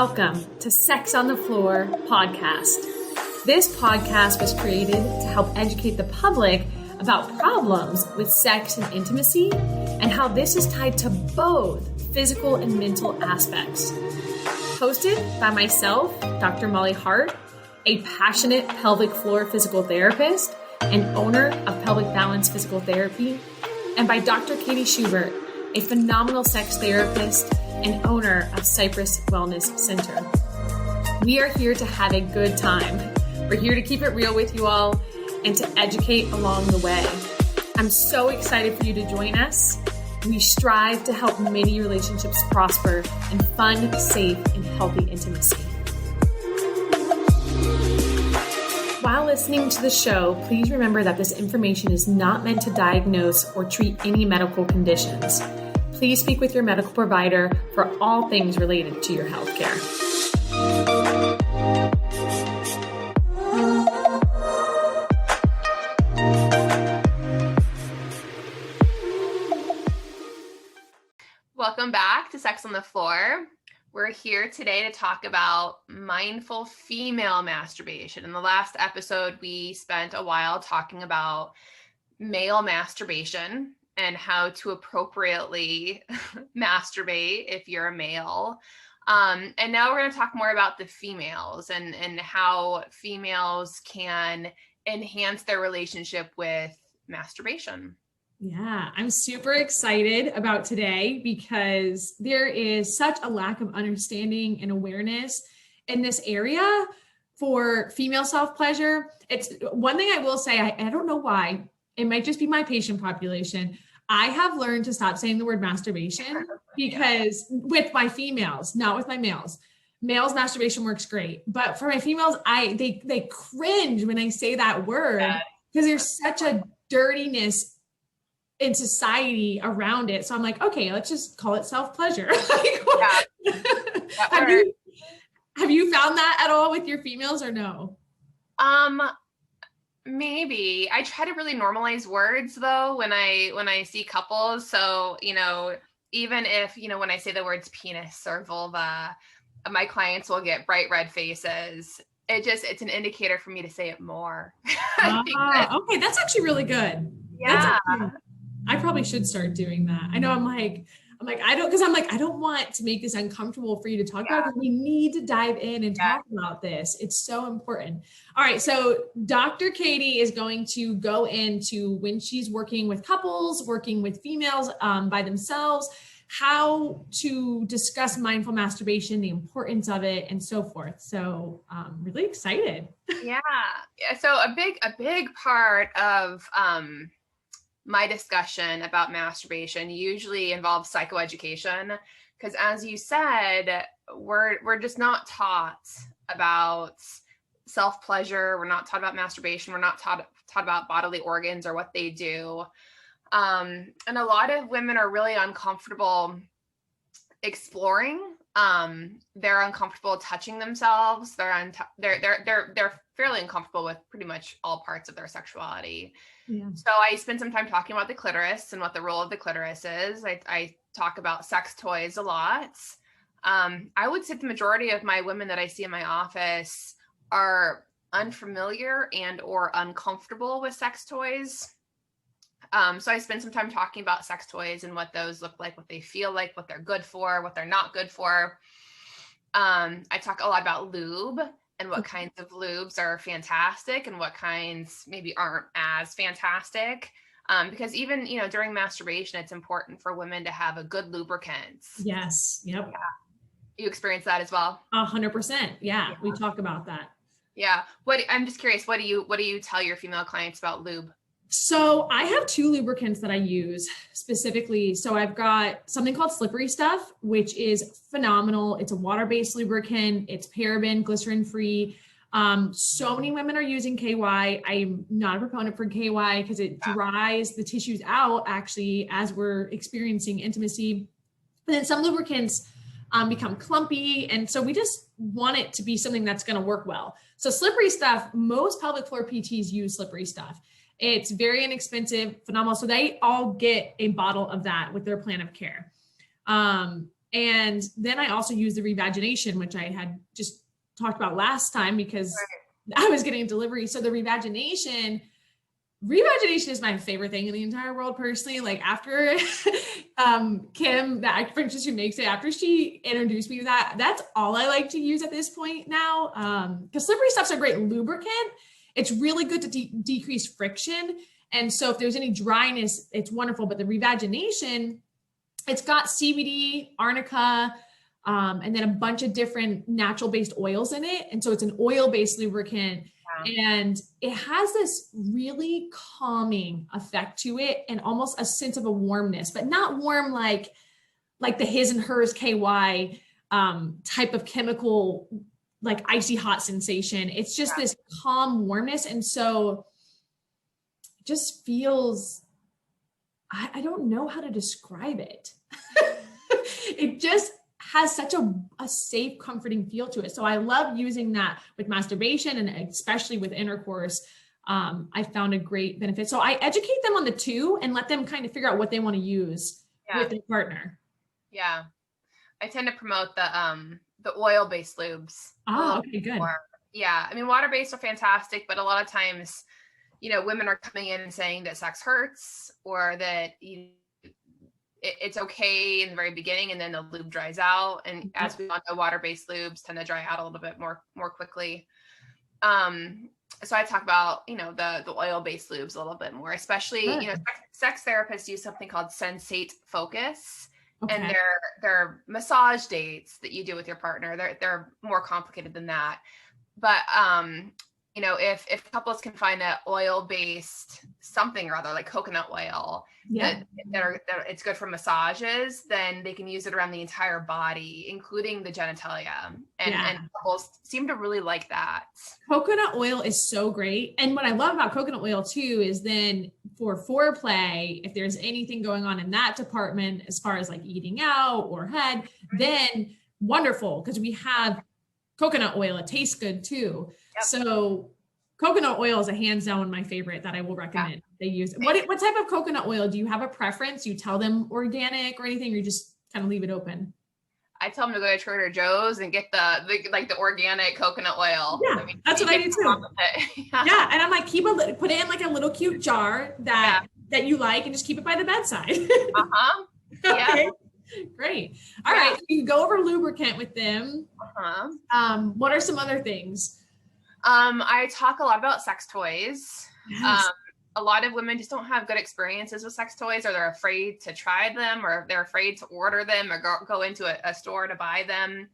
Welcome to Sex on the Floor podcast. This podcast was created to help educate the public about problems with sex and intimacy and how this is tied to both physical and mental aspects. Hosted by myself, Dr. Molly Hart, a passionate pelvic floor physical therapist and owner of Pelvic Balance Physical Therapy, and by Dr. Katie Schubert, a phenomenal sex therapist and owner of Cypress Wellness Center. We are here to have a good time. We're here to keep it real with you all and to educate along the way. I'm so excited for you to join us. We strive to help many relationships prosper in fun, safe, and healthy intimacy. While listening to the show, please remember that this information is not meant to diagnose or treat any medical conditions. Please speak with your medical provider for all things related to your healthcare. Welcome back to Sex on the Floor. We're here today to talk about mindful female masturbation. In the last episode, we spent a while talking about male masturbation and how to appropriately masturbate if you're a male. And now we're going to talk more about the females and how females can enhance their relationship with masturbation. Yeah, I'm super excited about today because there is such a lack of understanding and awareness in this area for female self-pleasure. It's one thing I will say, I don't know why, it might just be my patient population. I have learned to stop saying the word masturbation because with my females, not with my males. Males masturbation works great, but for my females, they cringe when I say that word because there's such a dirtiness in society around it. So I'm like, okay, let's just call it self-pleasure. Have you found that at all with your females or no? Maybe. I try to really normalize words though when I see couples. So, even if, when I say the words penis or vulva, my clients will get bright red faces. It's an indicator for me to say it more. Okay. That's actually really good. Yeah. I probably should start doing that. I know I don't want to make this uncomfortable for you to talk about, because we need to dive in and talk about this. It's so important. All right. So Dr. Katie is going to go into when she's working with couples, working with females by themselves, how to discuss mindful masturbation, the importance of it, and so forth. So really excited. Yeah. So a big part of my discussion about masturbation usually involves psychoeducation, because as you said, we're just not taught about self-pleasure. We're not taught about masturbation. We're not taught about bodily organs or what they do. And a lot of women are really uncomfortable exploring. They're uncomfortable touching themselves. They're fairly uncomfortable with pretty much all parts of their sexuality. Yeah. So I spend some time talking about the clitoris and what the role of the clitoris is. I talk about sex toys a lot. I would say the majority of my women that I see in my office are unfamiliar and or uncomfortable with sex toys. So I spend some time talking about sex toys and what those look like, what they feel like, what they're good for, what they're not good for. I talk a lot about lube and what kinds of lubes are fantastic and what kinds maybe aren't as fantastic. Because even, during masturbation, it's important for women to have a good lubricant. Yes. Yep. Yeah. You experience that as well? 100%. Yeah. We talk about that. Yeah. I'm just curious, what do you tell your female clients about lube? So I have two lubricants that I use specifically. So I've got something called Slippery Stuff, which is phenomenal. It's a water-based lubricant. It's paraben, glycerin-free. So many women are using KY. I'm not a proponent for KY because it dries the tissues out actually as we're experiencing intimacy. And then some lubricants become clumpy. And so we just want it to be something that's going to work well. So Slippery Stuff, most pelvic floor PTs use Slippery Stuff. It's very inexpensive, phenomenal. So they all get a bottle of that with their plan of care. And then I also use the revagination, which I had just talked about last time because I was getting a delivery. So the revagination is my favorite thing in the entire world personally. Like after Kim, the acupuncturist who makes it, after she introduced me to that, that's all I like to use at this point now. Because slippery stuff's a great lubricant. It's really good to decrease friction. And so if there's any dryness, it's wonderful. But the revagination, it's got CBD, arnica, and then a bunch of different natural-based oils in it. And so it's an oil-based lubricant. And it has this really calming effect to it and almost a sense of a warmness, but not warm like the his and hers KY type of chemical, like icy hot sensation. It's just this calm warmness. And so it just feels, I don't know how to describe it. It just has such a safe, comforting feel to it. So I love using that with masturbation and especially with intercourse. I found a great benefit. So I educate them on the two and let them kind of figure out what they want to use with their partner. Yeah. I tend to promote the oil-based lubes. Oh, okay, good. Yeah. I mean, water-based are fantastic, but a lot of times, women are coming in and saying that sex hurts or that, it's okay in the very beginning and then the lube dries out. And as we all know, water-based lubes tend to dry out a little bit more quickly. So I talk about, the oil-based lubes a little bit more, especially, sex therapists use something called sensate focus. Okay. And they're massage dates that you do with your partner. They're more complicated than that. But, if couples can find an oil-based something or other, like coconut oil, that it's good for massages, then they can use it around the entire body, including the genitalia. And couples seem to really like that. Coconut oil is so great. And what I love about coconut oil too is then for foreplay, if there's anything going on in that department, as far as like eating out or head, then wonderful. Because we have coconut oil. It tastes good too. Yep. So coconut oil is a hands down my favorite that I will recommend they use. What type of coconut oil? Do you have a preference? You tell them organic or anything, or you just kind of leave it open? I tell them to go to Trader Joe's and get the organic coconut oil. Yeah, I mean, that's what I do too. Yeah, and I'm like, put it in like a little cute jar that you like, and just keep it by the bedside. Okay. Great. All right. So you can go over lubricant with them. What are some other things? I talk a lot about sex toys. Yes. A lot of women just don't have good experiences with sex toys, or they're afraid to try them, or they're afraid to order them or go into a store to buy them.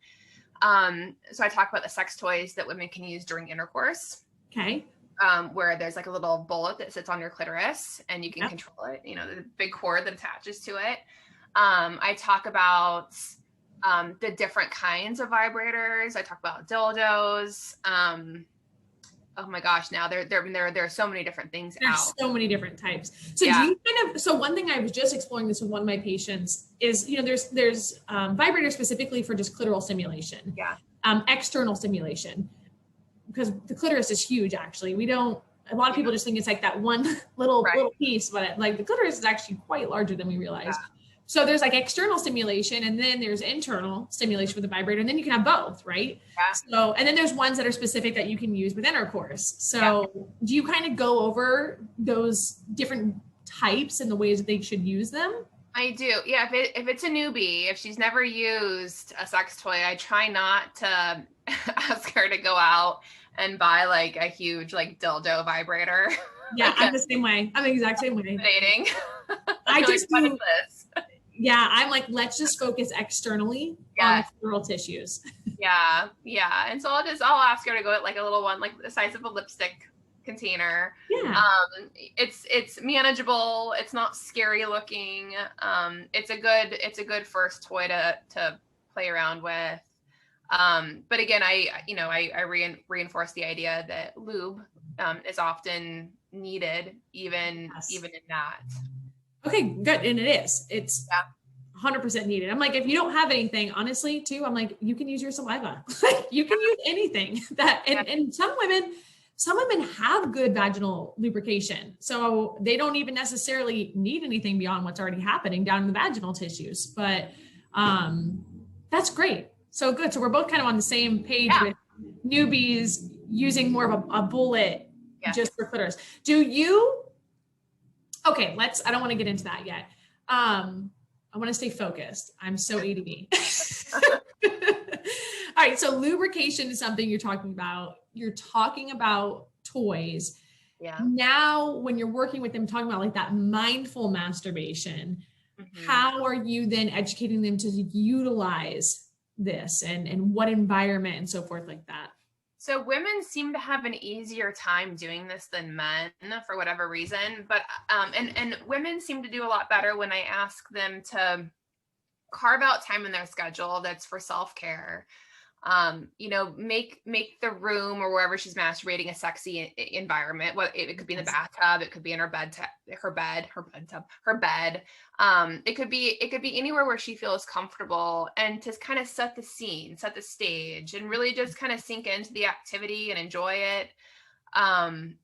So I talk about the sex toys that women can use during intercourse. Okay. Where there's like a little bullet that sits on your clitoris and you can control it, the big cord that attaches to it. I talk about the different kinds of vibrators. I talk about dildos. Oh my gosh, now there are so many different things out. There's so many different types. So do you so one thing I was just exploring this with one of my patients is, there's vibrators specifically for just clitoral stimulation. Yeah. External stimulation, because the clitoris is huge. Actually, a lot of people just think it's like that one little piece, but like the clitoris is actually quite larger than we realize. Yeah. So there's like external stimulation, and then there's internal stimulation with the vibrator, and then you can have both, right? Yeah. So, and then there's ones that are specific that you can use with intercourse. So do you kind of go over those different types and the ways that they should use them? I do. Yeah. If it's a newbie, if she's never used a sex toy, I try not to ask her to go out and buy like a huge like dildo vibrator. Yeah, I'm the same way. I'm the exact same way. Dating. I just do this. Yeah, I'm like, let's just focus externally on the clitoral tissues. Yeah. And so I'll ask her to go at like a little one, like the size of a lipstick container. Yeah. It's manageable. It's not scary looking. It's a good first toy to play around with. But again, I reinforce the idea that lube is often needed, even in that. Okay, good. And it's 100% needed. I'm like, if you don't have anything, honestly too, I'm like, you can use your saliva. You can use anything and some women have good vaginal lubrication. So they don't even necessarily need anything beyond what's already happening down in the vaginal tissues. But That's great. So good. So we're both kind of on the same page with newbies using more of a bullet just for clitoris. Okay, I don't want to get into that yet. I want to stay focused. I'm so ADD. All right. So lubrication is something you're talking about. You're talking about toys. Yeah. Now, when you're working with them, talking about like that mindful masturbation, how are you then educating them to utilize this and what environment and so forth like that? So women seem to have an easier time doing this than men for whatever reason, but and women seem to do a lot better when I ask them to carve out time in their schedule that's for self-care. Make the room or wherever she's masturbating a sexy environment. Well, it could be in the bathtub, it could be in her bed. It could be anywhere where she feels comfortable, and to kind of set the scene, set the stage, and really just kind of sink into the activity and enjoy it. And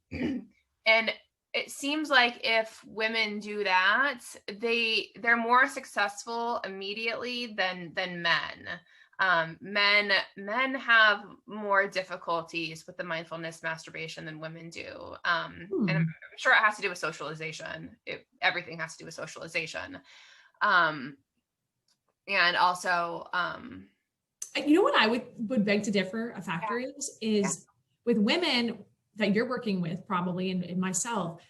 it seems like if women do that, they're more successful immediately than men. Men have more difficulties with the mindfulness masturbation than women do. And I'm sure it has to do with socialization. Everything has to do with socialization. And also, you know what I would beg to differ a factor is with women that you're working with probably, and myself,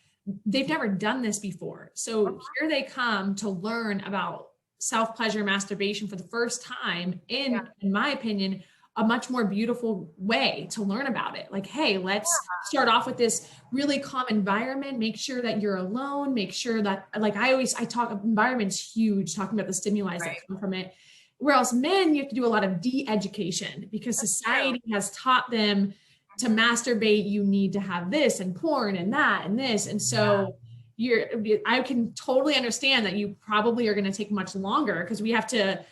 they've never done this before. So here they come to learn about self-pleasure masturbation for the first time in my opinion, a much more beautiful way to learn about it. Like, hey, let's start off with this really calm environment, make sure that you're alone, make sure that, like I talk, environment's huge, talking about the stimuli that come from it. Whereas men, you have to do a lot of de-education because society has taught them to masturbate, you need to have this and porn and that and this. And so I can totally understand that you probably are going to take much longer because we have to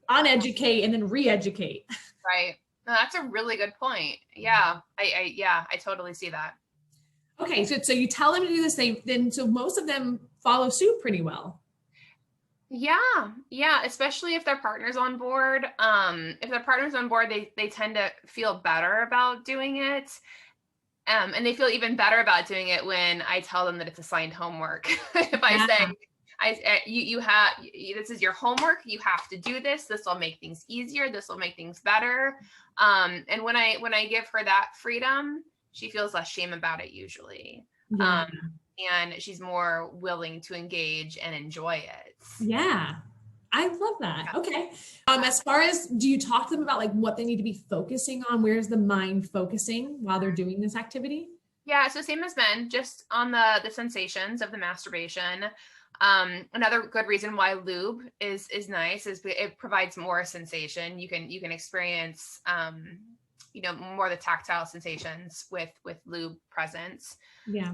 uneducate and then re-educate. Right. No, that's a really good point. Yeah. I totally see that. Okay. So you tell them to do this thing, then so most of them follow suit pretty well. Yeah. Especially if their partner's on board. If their partner's on board, they tend to feel better about doing it. And they feel even better about doing it when I tell them that it's assigned homework. If I say, you have, this is your homework, you have to do this. This will make things easier. This will make things better. And when I give her that freedom, she feels less shame about it usually. And she's more willing to engage and enjoy it. Yeah. I love that. Okay. As far as, do you talk to them about like what they need to be focusing on? Where's the mind focusing while they're doing this activity? Yeah. So same as men, just on the sensations of the masturbation. Another good reason why lube is nice is it provides more sensation. You can experience, more of the tactile sensations with lube presence. Yeah.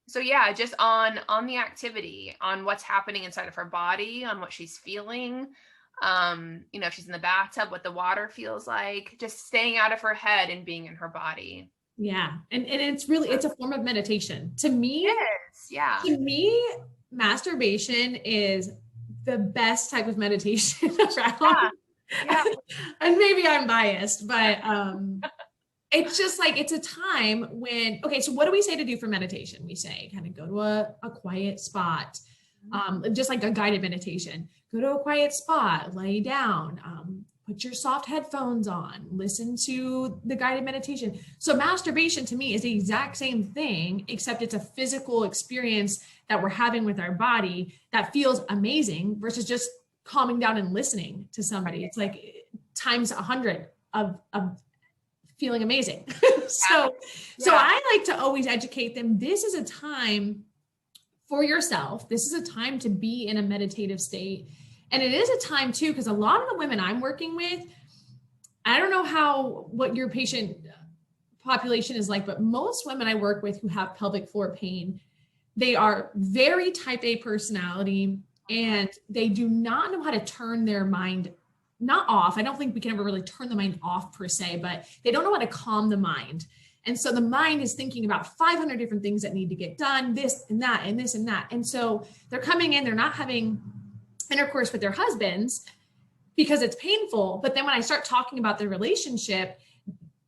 So yeah, just on the activity, on what's happening inside of her body, on what she's feeling, if she's in the bathtub, what the water feels like, just staying out of her head and being in her body. Yeah. And it's really, it's a form of meditation. To me, it is. Yeah. To me, masturbation is the best type of meditation around. Yeah. And maybe I'm biased, but it's just like, it's a time when, okay, so what do we say to do for meditation? We say kind of go to a quiet spot, just like a guided meditation. Go to a quiet spot, lay down, put your soft headphones on, listen to the guided meditation. So masturbation to me is the exact same thing, except it's a physical experience that we're having with our body that feels amazing versus just calming down and listening to somebody. It's like times 100 of feeling amazing. So I like to always educate them. This is a time for yourself. This is a time to be in a meditative state. And it is a time too, because a lot of the women I'm working with, I don't know what your patient population is like, but most women I work with who have pelvic floor pain, they are very type A personality and they do not know how to turn their mind not off. I don't think we can ever really turn the mind off per se, but they don't know how to calm the mind. And so the mind is thinking about 500 different things that need to get done, this and that, and this and that. And so they're coming in, they're not having intercourse with their husbands. because it's painful. But then when I start talking about the relationship,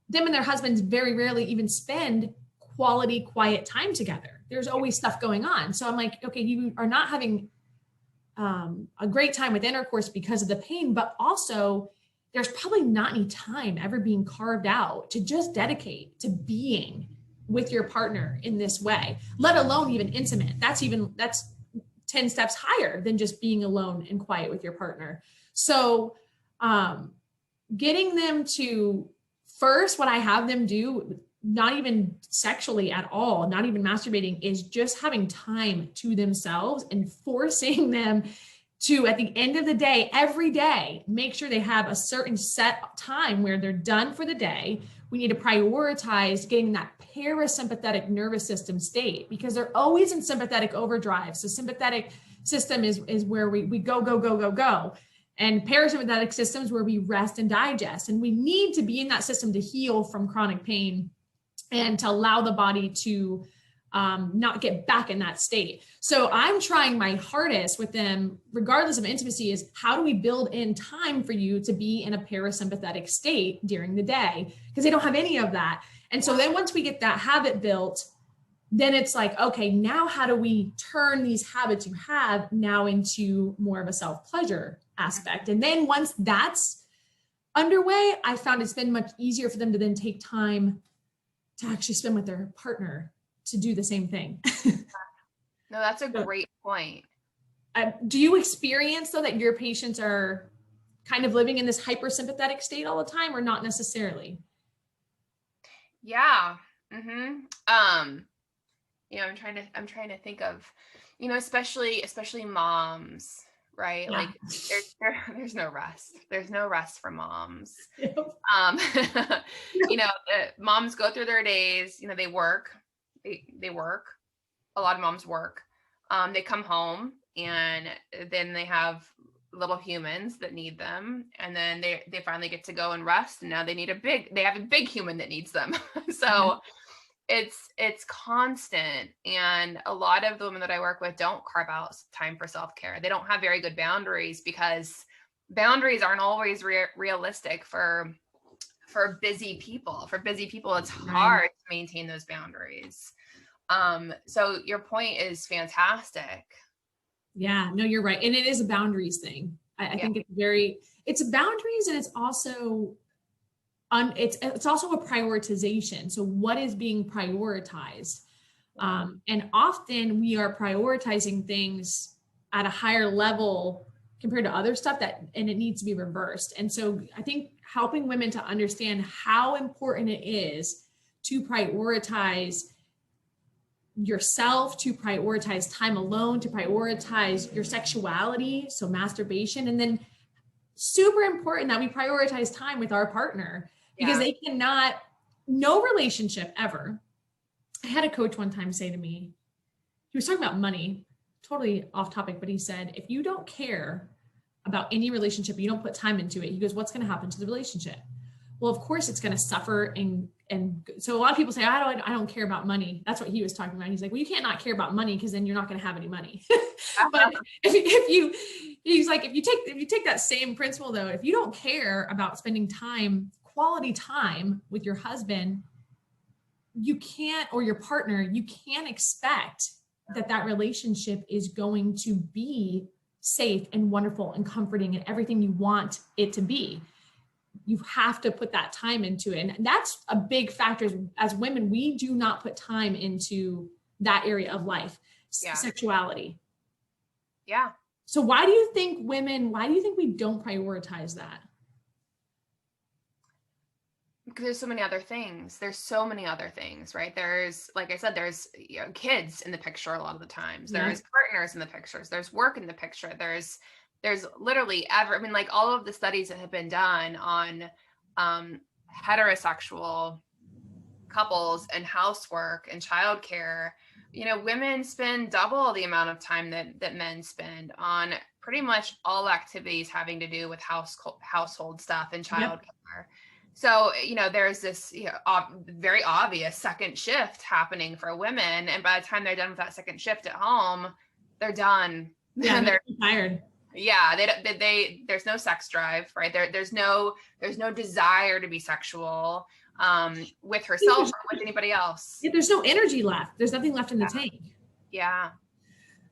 them and their husbands very rarely even spend quality, quiet time together. There's always stuff going on. So I'm like, okay, you are not having a great time with intercourse because of the pain, but also there's probably not any time ever being carved out to just dedicate to being with your partner in this way, let alone even intimate. That's 10 steps higher than just being alone and quiet with your partner. So getting them to first, what I have them do, not even sexually at all, not even masturbating, is just having time to themselves and forcing them to, at the end of the day, every day, make sure they have a certain set time where they're done for the day. We need to prioritize getting that parasympathetic nervous system state, because they're always in sympathetic overdrive. So sympathetic system is where we go, go, go, go, go. And parasympathetic systems where we rest and digest. And we need to be in that system to heal from chronic pain and to allow the body to not get back in that state. So I'm trying my hardest with them, regardless of intimacy, is how do we build in time for you to be in a parasympathetic state during the day? Because they don't have any of that. And so then once we get that habit built, then it's like, okay, now how do we turn these habits you have now into more of a self-pleasure aspect? And then once that's underway, I found it's been much easier for them to then take time to actually spend with their partner to do the same thing. No, that's a great point. Do you experience though that your patients are kind of living in this hypersympathetic state all the time, or not necessarily? Yeah. Mm-hmm. I'm trying to think of, especially moms, right? Yeah. Like there's no rest. There's no rest for moms. Yep. Moms go through their days, they work, they work. A lot of moms work. They come home and then they have little humans that need them. And then they finally get to go and rest. And now they have a big human that needs them. So it's constant. And a lot of the women that I work with don't carve out time for self-care. They don't have very good boundaries, because boundaries aren't always realistic for busy people. For busy people, it's hard to maintain those boundaries. So your point is fantastic. Yeah, no, you're right. And it is a boundaries thing. I think it's boundaries, and it's also it's also a prioritization. So what is being prioritized? And often we are prioritizing things at a higher level compared to other stuff and it needs to be reversed. And so I think helping women to understand how important it is to prioritize yourself, to prioritize time alone, to prioritize your sexuality, so masturbation, and then super important that we prioritize time with our partner, because they cannot, no relationship ever. I had a coach one time say to me, he was talking about money, totally off topic, but he said, if you don't care about any relationship, you don't put time into it, he goes, what's going to happen to the relationship? Well, of course it's going to suffer. And so a lot of people say, I don't care about money. That's what he was talking about. He's like, well, you can't not care about money, because then you're not going to have any money. But he's like, if you take that same principle though, if you don't care about spending time, quality time with your husband, you can't, or your partner, you can't expect that relationship is going to be safe and wonderful and comforting and everything you want it to be. You have to put that time into it. And that's a big factor. As women, we do not put time into that area of life, sexuality. Yeah. So why do you think we don't prioritize that? Because there's so many other things. Right? There's, like I said, there's kids in the picture a lot of the times. There's partners in the pictures. There's work in the picture. There's literally all of the studies that have been done on heterosexual couples and housework and childcare. Women spend double the amount of time that men spend on pretty much all activities having to do with household stuff and childcare. Yep. So, there's this very obvious second shift happening for women. And by the time they're done with that second shift at home, they're done. Yeah, they're tired. Yeah, there's no sex drive, right? There's no desire to be sexual with herself or with anybody else. Yeah, there's no energy left. There's nothing left in the tank. Yeah.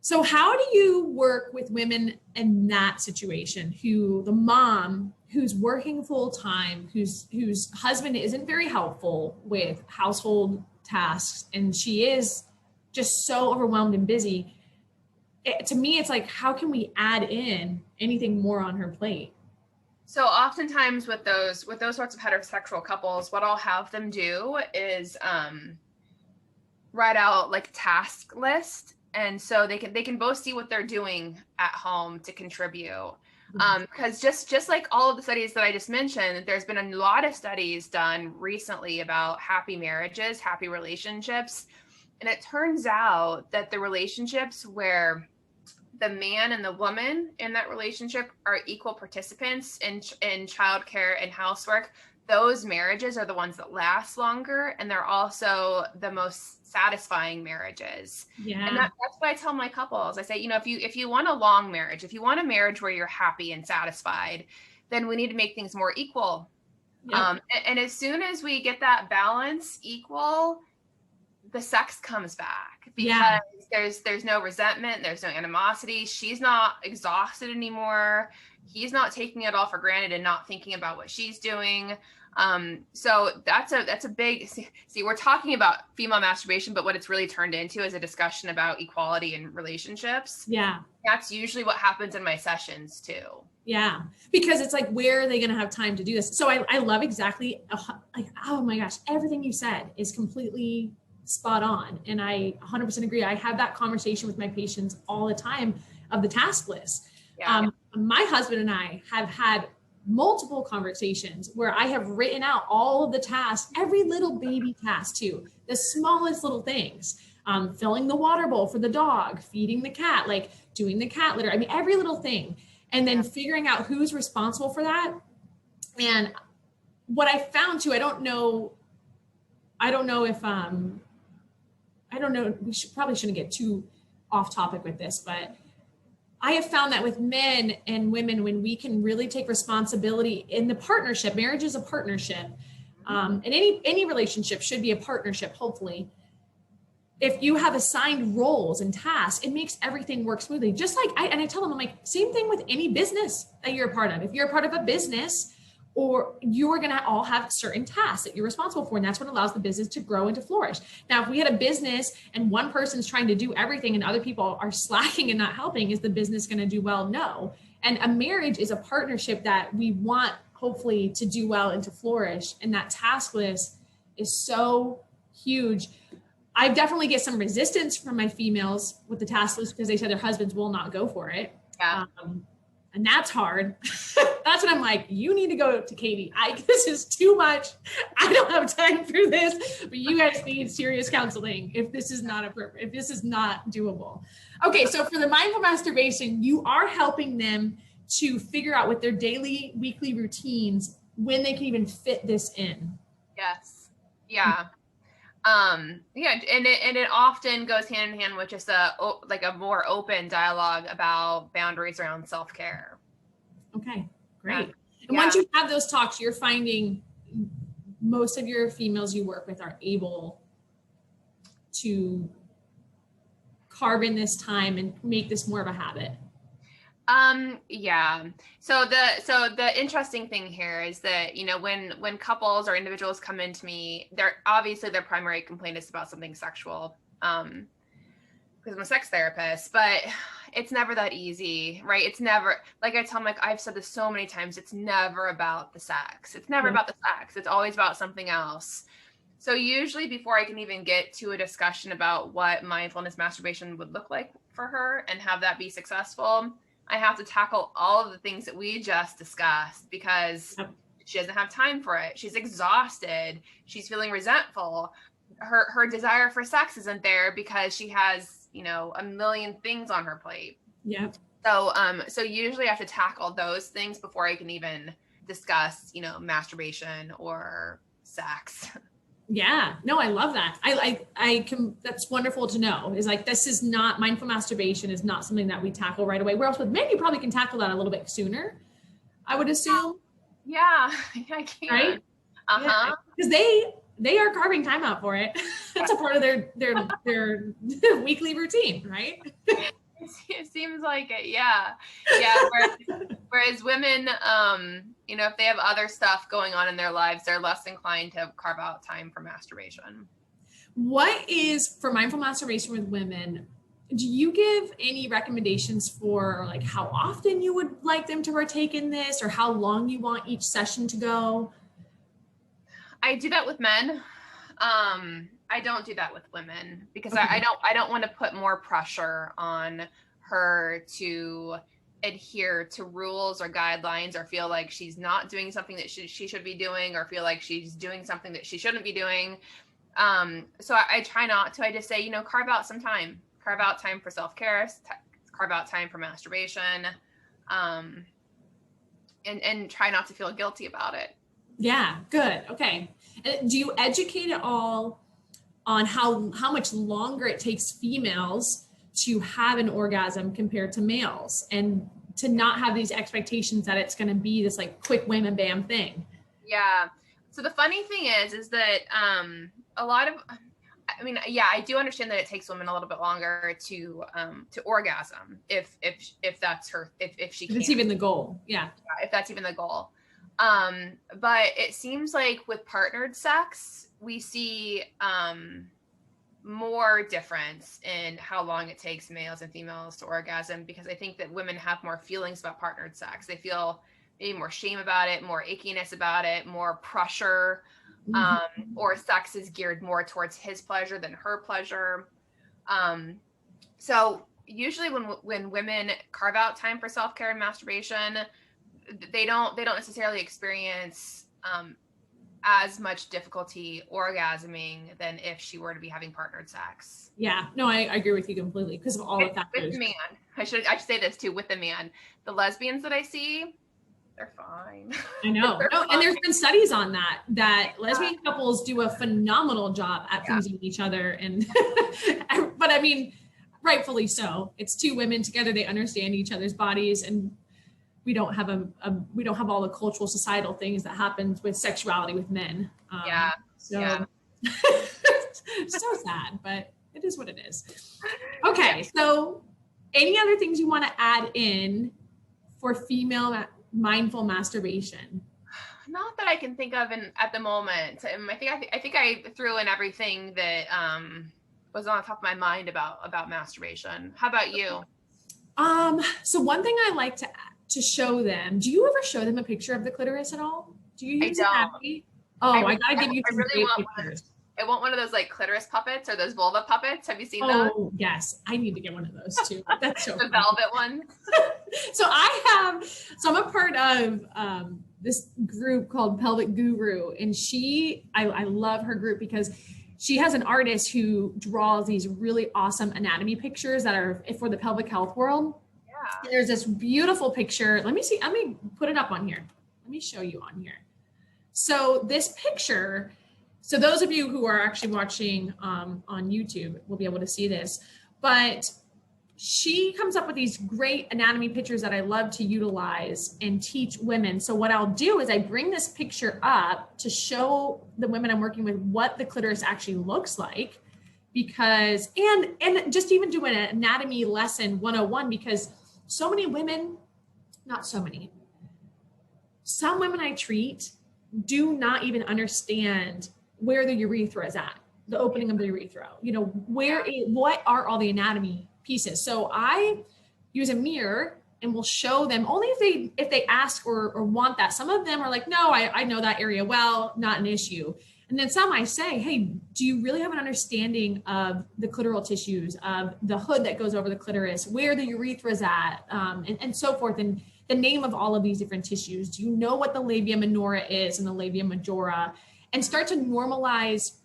So how do you work with women in that situation, the mom who's working full time, whose husband isn't very helpful with household tasks, and she is just so overwhelmed and busy? To me, it's like, how can we add in anything more on her plate? So oftentimes with those sorts of heterosexual couples, what I'll have them do is write out like a task list. And so they can both see what they're doing at home to contribute. Because just like all of the studies that I just mentioned, there's been a lot of studies done recently about happy marriages, happy relationships. And it turns out that the relationships where the man and the woman in that relationship are equal participants in childcare and housework, those marriages are the ones that last longer, and they're also the most satisfying marriages. Yeah. And that's what I tell my couples. I say, if you want a long marriage, if you want a marriage where you're happy and satisfied, then we need to make things more equal. Yep. And as soon as we get that balance equal, the sex comes back, because there's no resentment, there's no animosity. She's not exhausted anymore. He's not taking it all for granted and not thinking about what she's doing. So that's a big, see, we're talking about female masturbation, but what it's really turned into is a discussion about equality in relationships. Yeah. That's usually what happens in my sessions too. Yeah. Because it's like, where are they going to have time to do this? So I love exactly, like, oh my gosh, everything you said is completely spot on. And I 100% agree. I have that conversation with my patients all the time of the task list. Yeah. My husband and I have had multiple conversations where I have written out all of the tasks, every little baby task too, the smallest little things, filling the water bowl for the dog, feeding the cat, like doing the cat litter. I mean, every little thing. And then figuring out who's responsible for that. And what I found too, I don't know if, we probably shouldn't get too off topic with this, but I have found that with men and women, when we can really take responsibility in the partnership, marriage is a partnership, and any relationship should be a partnership, hopefully. If you have assigned roles and tasks, it makes everything work smoothly. Just like I tell them, I'm like, same thing with any business that you're a part of. If you're a part of a business, or you're going to all have certain tasks that you're responsible for. And that's what allows the business to grow and to flourish. Now, if we had a business and one person's trying to do everything and other people are slacking and not helping, is the business going to do well? No. And a marriage is a partnership that we want, hopefully, to do well and to flourish. And that task list is so huge. I definitely get some resistance from my females with the task list because they said their husbands will not go for it. Yeah. And that's hard. That's when I'm like, you need to go to Katie. This is too much. I don't have time for this, but you guys need serious counseling if this is not appropriate, if this is not doable. Okay. So for the mindful masturbation, you are helping them to figure out what their daily, weekly routines, when they can even fit this in. Yes. Yeah. And it often goes hand in hand with just a more open dialogue about boundaries around self-care. Okay, great. And once you have those talks, you're finding most of your females you work with are able to carve in this time and make this more of a habit. Yeah. So the interesting thing here is that, when couples or individuals come into me, their primary complaint is about something sexual, because I'm a sex therapist, but it's never that easy, right? It's never, like I tell them, like I've said this so many times, it's never about the sex. It's never about the sex. It's always about something else. So usually before I can even get to a discussion about what mindfulness masturbation would look like for her and have that be successful, I have to tackle all of the things that we just discussed, because she doesn't have time for it. She's exhausted. She's feeling resentful. Her desire for sex isn't there because she has, a million things on her plate. Yeah. So usually I have to tackle those things before I can even discuss, masturbation or sex. Yeah, no, I love that. I can, that's wonderful to know. Is like, this is not, mindful masturbation is not something that we tackle right away. Whereas with men, you probably can tackle that a little bit sooner, I would assume. Yeah, I can. Right? Uh-huh. Yeah. Because they are carving time out for it. That's a part of their weekly routine, right? It seems like it. Yeah. Yeah. Whereas women, you know, if they have other stuff going on in their lives, they're less inclined to carve out time for masturbation. What is, for mindful masturbation with women, do you give any recommendations for like how often you would like them to partake in this, or how long you want each session to go? I do that with men. I don't do that with women because Okay. I don't want to put more pressure on her to adhere to rules or guidelines, or feel like she's not doing something that she should be doing, or feel like she's doing something that she shouldn't be doing. So I try not to. I just say, you know, carve out time for self-care, carve out time for masturbation, and try not to feel guilty about it. Yeah, good. Okay. And do you educate at all on how much longer it takes females to have an orgasm compared to males, and to not have these expectations that it's going to be this like quick wham and bam thing? Yeah. So the funny thing is that a lot of, I mean, yeah, I do understand that it takes women a little bit longer to orgasm if that's if she can. If it's even the goal. Yeah. If that's even the goal. But it seems like with partnered sex, we see more difference in how long it takes males and females to orgasm, because I think that women have more feelings about partnered sex. They feel maybe more shame about it, more ickiness about it, more pressure, or sex is geared more towards his pleasure than her pleasure. So usually when women carve out time for self-care and masturbation, they don't necessarily experience as much difficulty orgasming than if she were to be having partnered sex. Yeah, no, I agree with you completely because of all the factors. With the man, I should say this too. With the man, the lesbians that I see, they're fine. I know. No, and there's been studies on that lesbian couples do a phenomenal job at pleasing each other, and but I mean, rightfully so. It's two women together; they understand each other's bodies, and we don't have we don't have all the cultural societal things that happens with sexuality with men. So sad, but it is what it is. Okay. So any other things you want to add in for female mindful masturbation? Not that I can think of at the moment. I think I threw in everything that was on the top of my mind about masturbation. How about you? So one thing I like to show them. Do you ever show them a picture of the clitoris at all? Do you use it? Oh, I gotta give you some great pictures. I want one of those like clitoris puppets or those vulva puppets. Have you seen those? Oh, yes. I need to get one of those too. That's so the velvet one. So I'm a part of this group called Pelvic Guru, and I love her group because she has an artist who draws these really awesome anatomy pictures that are for the pelvic health world. And there's this beautiful picture. Let me put it up on here. Let me show you on here. So this picture, so those of you who are actually watching on YouTube will be able to see this, but she comes up with these great anatomy pictures that I love to utilize and teach women. So what I'll do is I bring this picture up to show the women I'm working with what the clitoris actually looks like, because, and just even do an anatomy lesson 101, because so many women, not so many, some women I treat do not even understand where the urethra is at, the opening of the urethra, what are all the anatomy pieces. So I use a mirror and will show them only if they ask or want that. Some of them are like, no, I know that area well, not an issue. And then some I say, hey, do you really have an understanding of the clitoral tissues, of the hood that goes over the clitoris, where the urethra is at, and so forth, and the name of all of these different tissues? Do you know what the labia minora is and the labia majora? And start to normalize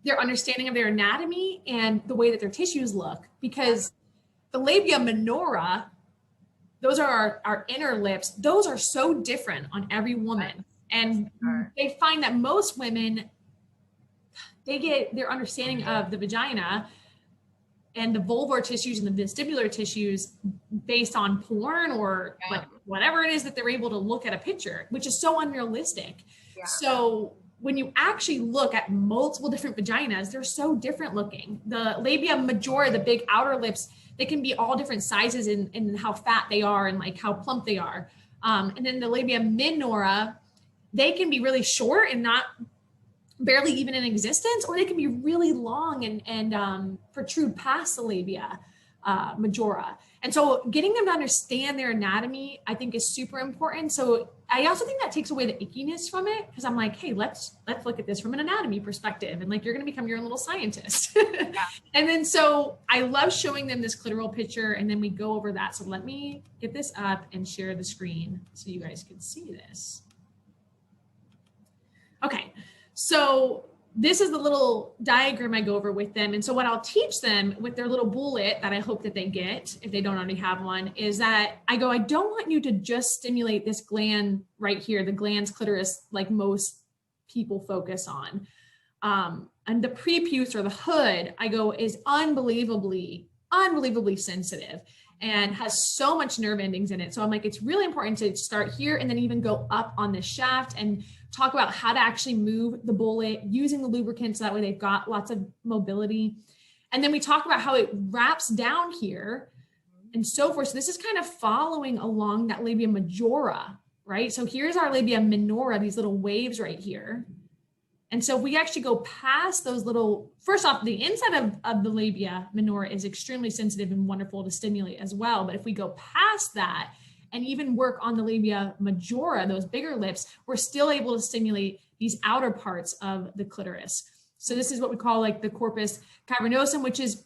their understanding of their anatomy and the way that their tissues look, because the labia minora, those are our inner lips. Those are so different on every woman. And they find that most women they get their understanding of the vagina and the vulvar tissues and the vestibular tissues based on porn or like whatever it is that they're able to look at a picture, which is so unrealistic. Yeah. So when you actually look at multiple different vaginas, they're so different looking. The labia majora, the big outer lips, they can be all different sizes in how fat they are and like how plump they are. And then the labia minora, they can be really short and not barely even in existence, or they can be really long and protrude past the labia majora. And so getting them to understand their anatomy, I think, is super important. So I also think that takes away the ickiness from it, because I'm like, hey, let's look at this from an anatomy perspective, and like you're going to become your own little scientist. Yeah. And then so I love showing them this clitoral picture, and then we go over that. So let me get this up and share the screen so you guys can see this. Okay. So this is the little diagram I go over with them. And so what I'll teach them with their little bullet that I hope that they get, if they don't already have one, is that I go, I don't want you to just stimulate this gland right here, the glans clitoris, like most people focus on. And the prepuce or the hood, I go, is unbelievably sensitive and has so much nerve endings in it. So I'm like, it's really important to start here and then even go up on the shaft and talk about how to actually move the bullet using the lubricant, so that way they've got lots of mobility. And then we talk about how it wraps down here and so forth. So this is kind of following along that labia majora, right? So here's our labia minora, these little waves right here. And so if we actually go past those little, first off, the inside of the labia minora is extremely sensitive and wonderful to stimulate as well. But if we go past that and even work on the labia majora, those bigger lips, we're still able to stimulate these outer parts of the clitoris. So this is what we call like the corpus cavernosum, which is,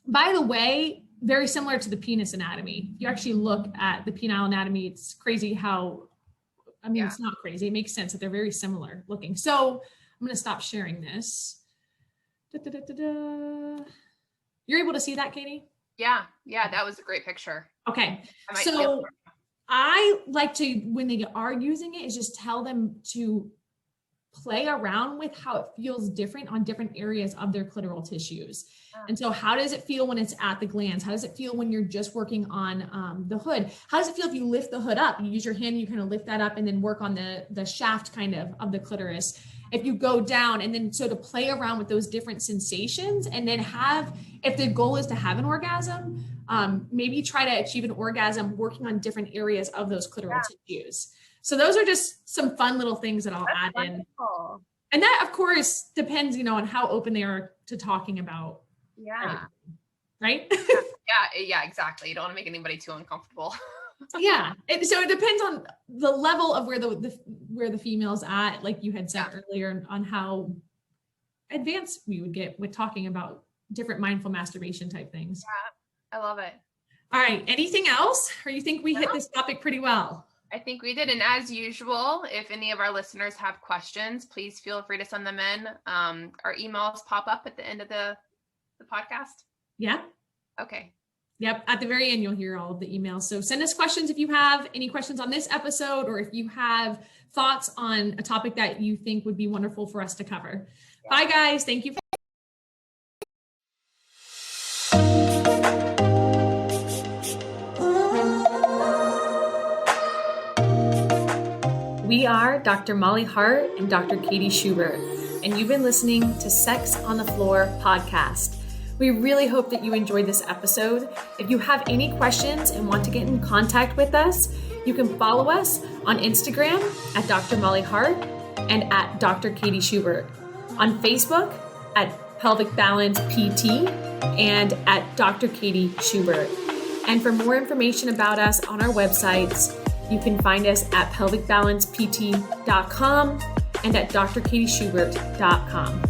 by the way, very similar to the penis anatomy. If you actually look at the penile anatomy, it's crazy how, I mean, It's not crazy. It makes sense that they're very similar looking. So I'm going to stop sharing this. You're able to see that, Katie? Yeah, that was a great picture. Okay, so I like to, when they are using it, is just tell them to play around with how it feels different on different areas of their clitoral tissues. And so how does it feel when it's at the glands? How does it feel when you're just working on the hood? How does it feel if you lift the hood up? You use your hand, you kind of lift that up and then work on the shaft kind of the clitoris. If you go down, and then so to play around with those different sensations, and then have, if the goal is to have an orgasm, maybe try to achieve an orgasm working on different areas of those clitoral tissues. So those are just some fun little things that I'll add in. And that, of course, depends, on how open they are to talking about. Yeah. Right? Yeah, exactly. You don't want to make anybody too uncomfortable. Yeah. So it depends on the level of where the female's at, like you had said earlier, on how advanced we would get with talking about different mindful masturbation type things. Yeah, I love it. All right. Anything else? Or you think we hit this topic pretty well? I think we did. And as usual, if any of our listeners have questions, please feel free to send them in. Our emails pop up at the end of the podcast. Yeah. Okay. Yep. At the very end, you'll hear all of the emails. So send us questions if you have any questions on this episode, or if you have thoughts on a topic that you think would be wonderful for us to cover. Yeah. Bye, guys. Thank you. We are Dr. Molly Hart and Dr. Katie Schubert, and you've been listening to Sex on the Floor podcast. We really hope that you enjoyed this episode. If you have any questions and want to get in contact with us, you can follow us on Instagram at Dr. Molly Hart and at Dr. Katie Schubert, on Facebook at Pelvic Balance PT and at Dr. Katie Schubert. And for more information about us on our websites, you can find us at pelvicbalancept.com and at drkatieschubert.com.